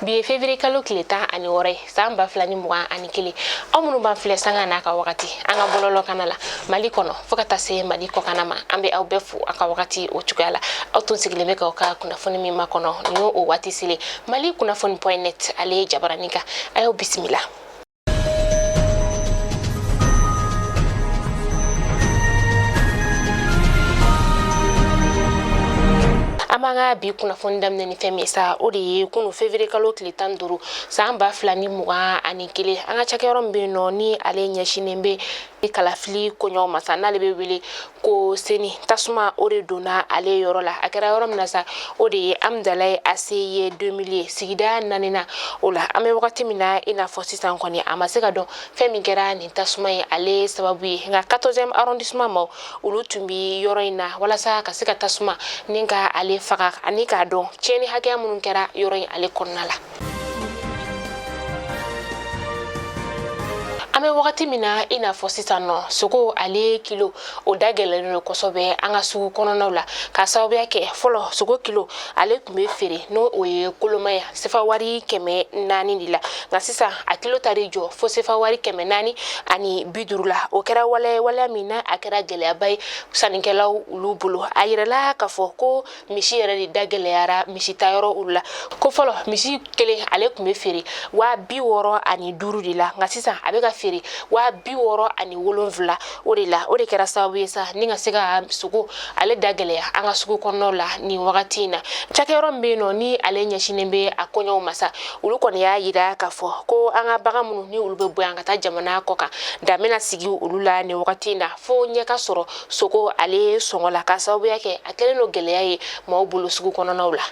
Bi février kalo tile 16 san 2021 aw minnu b'an filɛ sanga n'a ka wagati an ka bɔlɔlɔ kana la Mali kɔnɔ fo ka taa se Mali kɔkana ma an bɛ aw bɛɛ fo a ka wagati o cogoya la aw tun sigilen bɛ k'aw ka kunnafoni min ma kɔnɔ ni o waati selen Mali kunnafoni.net ale jabaranin kan a y'aw bisimila. Amanga bi kunnafoni daminɛ ni fɛn min sa o de ye kunu février kalo tile 15 san 2021 an ka cakɛyɔrɔ min bɛ yen nɔ ni ale ɲɛsinen bɛ kalafili koɲɔgɔn ma sa n'ale bɛ wele ko seni tasuma o de donna ale yɔrɔ la a kɛra yɔrɔ min na sa o de ye Amdalaye Aseye 2000 sigida nanina o la an bɛ wagati min na i n'a fɔ sisan kɔni a ma se ka dɔn fɛn min kɛra nin tasuma ye ale sababu ye nka 14e arrondissement ma olu tun bɛ yɔrɔ in na walasa ka se ka tasuma ni ka ale faga ani k'a dɔn tiɲɛni hakɛya minnu kɛra yɔrɔ in ale kɔnɔna la. An bɛ wagati min na i n'a fɔ sisan nɔ sogo ale kilo o da gɛlɛnlen don kosɛbɛ an ka sugu kɔnɔnaw la ka sababuya kɛ fɔlɔ sogo kilo ale tun bɛ feere n'o o ye kolomaya sefa wari 400 de la nka sisan a kilo tari jɔ fo sefa wari 450 la o kɛra waleya min na a kɛra gɛlɛyaba ye sannikɛlaw olu bolo a yirala k'a fɔ ko misi yɛrɛ de da gɛlɛyara misi ta yɔrɔ olu la ko fɔlɔ misi kelen ale tun bɛ feere 65 de la nka sisan a bɛ ka feere 67 o de la o de kɛra sababu ye sa ni ka se ka sogo ale da gɛlɛya an ka sugu kɔnɔnaw la ni wagati in na cakɛyɔrɔ min bɛ yen nɔ ni ale ɲɛsinen bɛ a kɔɲɔw ma sa olu kɔni y'a yira k'a fɔ ko an ka bagan minnu ni olu bɛ bɔ yan ka taa jamana kɔ kan dan bɛna sigi olu la ni wagati in na fo ɲɛ ka sɔrɔ sogo ale sɔngɔ la ka sababuya kɛ a kɛlen don gɛlɛya ye maaw bolo sugu kɔnɔnaw la.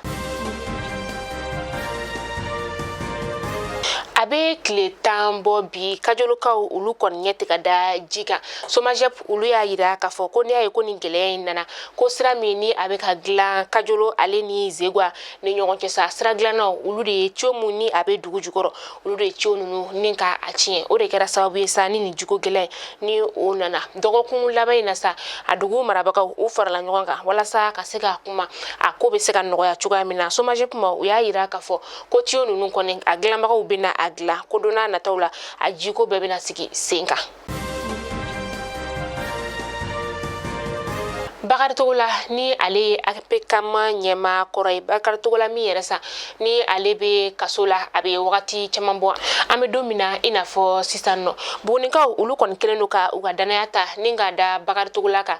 A bɛ tile 10 bɔ bi kajolukaw olu kɔni ɲɛ tɛ ka da ji kan SOMAGEP olu y'a yira k'a fɔ ko n'i y'a ye ko nin gɛlɛya in nana ko sira min ni a bɛ ka dilan kajolo ale ni Zegwa ni ɲɔgɔn cɛ sa sira dilannaw olu de ye ciyo mun ni a bɛ dugu jukɔrɔ olu de ye ciyo ninnu ni ka a tiɲɛ o de kɛra sababu ye sa ni nin jiko gɛlɛya ni o nana dɔgɔkun laban in na sa a dugu marabagaw u farala ɲɔgɔn kan walasa ka se ka kuma a ko bɛ se ka nɔgɔya cogoya min na SOMAGEP ma u y'a yira k'a fɔ ko ciyo ninnu kɔni a dilanbagaw bɛ na a dilan ko don n'a nataw la a jiko bɛɛ bɛna sigi sen kan. Bakari Togola ni ale ye APCAM ɲɛma kɔrɔ ye Bakari Togola min yɛrɛ sa ni ale bɛ kaso la a bɛ wagati caman bɔ an bɛ don min na i n'a fɔ sisan nɔ Bugunikaw olu kɔni kɛlen don ka u ka danaya ta ni ka da Bakari Togola kan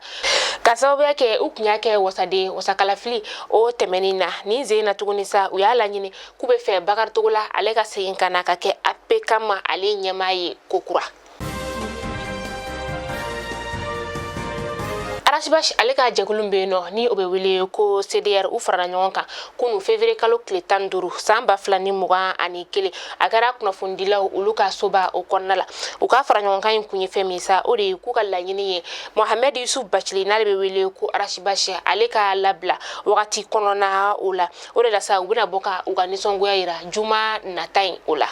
ka sababuya kɛ u tun y'a kɛ wasaden wasakalafili o tɛmɛnin na ni sen na tuguni sa u y'a laɲini k'u bɛ fɛ Bakari Togola ale ka segin ka na ka kɛ APCAM ale ɲɛma ye kokura. Arasibashi ale ka jɛkulu bɛ yen nɔ ni o bɛ wele ko CDR u farala ɲɔgɔn kan kunu février kalo tile 15 san 2021 a kɛra kunnafonidilaw olu ka soba o kɔnɔna la u ka fara ɲɔgɔn kan in kun ye fɛn min sa o de ye k'u ka laɲini ye Mohamed Yusuf Bachili n'ale bɛ wele ko Arasibashi ale ka labila wagati kɔnɔna o la o de la sa u bɛna bɔ ka u ka nisɔngoya yira juma nata in o la.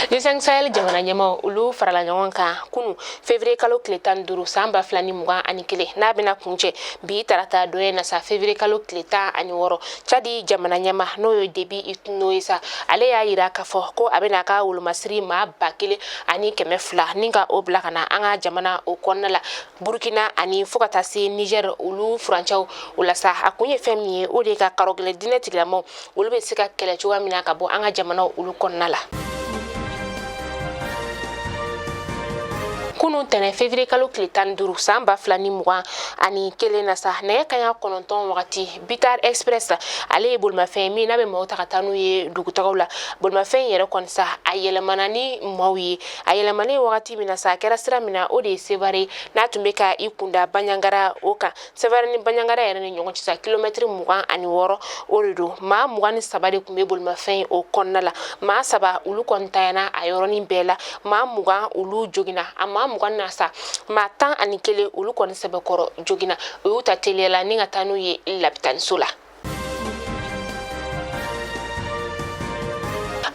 G5 Sahel jamana ɲɛmaw olu farala ɲɔgɔn kan kunu février kalo tile 15 san 2021 n'a bɛna kuncɛ bi tarata dɔ ye na sa février kalo tile 16 Chadi jamana ɲɛma n'o ye Déby Itno ye sa ale y'a yira k'a fɔ ko a bɛna ka wolomasiri maa 1200 ni ka o bila ka na an ka jamana o kɔnɔna la Burkina ani fo ka taa se Niger olu furancɛw o la sa a kun ye fɛn min ye o de ka karɔgɛlɛ diinɛ tigilamɔgɔw olu bɛ se ka kɛlɛ cogoya min na ka bɔ an ka jamanaw olu kɔnɔna la. Kunu tɛnɛ février kalo tile 15 san 2021 na sa nɛgɛ kaɲa 9 wagati Bitar Express ale ye bolimafɛn min n'a bɛ maaw ta ka taa n'u ye dugutagaw la bolimafɛn yɛrɛ kɔni sa a yɛlɛmana ni maaw ye a yɛlɛmani wagati min na sa a kɛra sira min na o de ye Sevare n'a tun bɛ ka i kunda Banɲangara o kan Sevare ni Banɲangara yɛrɛ ni ɲɔgɔn cɛ sa kilomètre 26 o de don maa 23 de tun bɛ bolimafɛn o kɔnɔna la maa 3 olu kɔni tayana a yɔrɔnin bɛɛ la maa 20 olu jogina a maa 20 na sa maa 11 olu kɔni sɛbɛkɔrɔ jogina o y'u ta teliya la ni ka taa n'u ye lapitaniso la.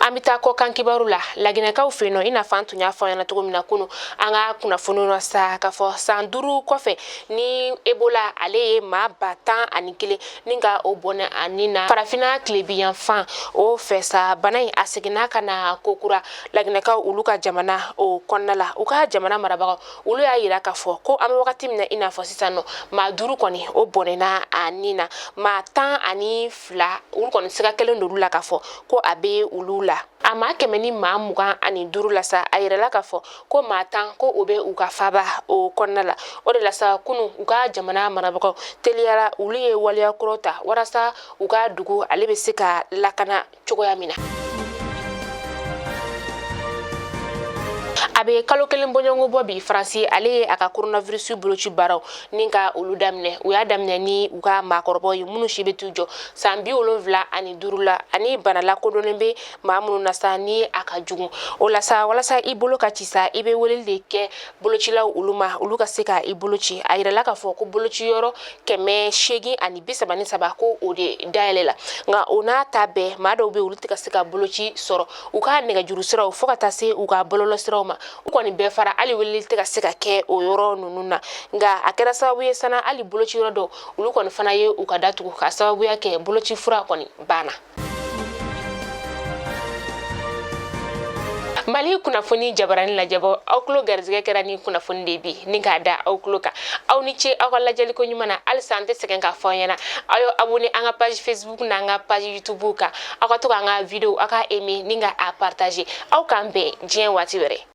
An bɛ taa kɔ kan kibaru la laginɛkaw fɛ yen nɔ i n'a fɔ an tun y'a fɔ ɲɛna cogo min na kunu an ka kunnafoni na sa k'a fɔ san 5 kɔfɛ ni Ebola ale ye maa 11 ni ka o bɔnɛ ani na farafina tilebiyan fan o fɛ sa bana in a seginna ka na kokura laginɛkaw olu ka jamana o kɔnɔna la u ka jamana marabagaw olu y'a yira k'a fɔ ko an bɛ wagati min na i n'a fɔ sisan nɔ maa 5 kɔni o bɔnɛna ani na maa 12 olu kɔni siga kelen d'olu la k'a fɔ ko a bɛ olu la a maa 100 ni maa 25 la sa a yirala k'a fɔ ko maa 10 ko o bɛ u ka faba o kɔnɔna la o de la sa kunu u ka jamana marabagaw teliyara olu ye waliya kɔrɔ ta walasa u ka dugu ale bɛ se ka lakana cogoya min na a bɛ kalo 1 bɔɲɔgɔnko bɔ bi Faransi ale ye a ka coronavirus boloci baaraw ni ka olu daminɛ u y'a daminɛ ni u ka maakɔrɔbaw ye minnu si bɛ t'u jɔ san 75 la ani bana lakodɔnnen bɛ maa minnu na sa ni a ka jugu o la sa walasa i bolo ka ci sa i bɛ weleli de kɛ bolocilaw olu ma olu ka se ka i boloci a yirala k'a fɔ ko bolociyɔrɔ 833 ko o de dayɛlɛla nka o n'a ta bɛɛ maa dɔw bɛ olu tɛ ka se ka boloci sɔrɔ u ka nɛgɛjuru siraw fo ka taa se u ka bɔlɔlɔsiraw ma u kɔni bɛɛ fara hali weleli tɛ ka se ka kɛ o yɔrɔ ninnu na nka a kɛra sababu ye sana hali boloci yɔrɔ dɔw olu kɔni fana ye u ka datugu ka sababuya kɛ boloci fura kɔni banna Mali kunnafoni jabarani lajɛbɔ aw tulo garizigɛ kɛra ni kunnafoni de bi ni k'a da aw tulo kan aw ni ce aw ka lajɛliko ɲuman na halisa an tɛ sɛgɛn k'a fɔ ɲɛna aw ye abonné an ka page Facebook n'an ka page YouTube kan aw ka to k'an ka video aw ka aimer ni ka a partager aw k'an bɛn diɲɛ waati wɛrɛ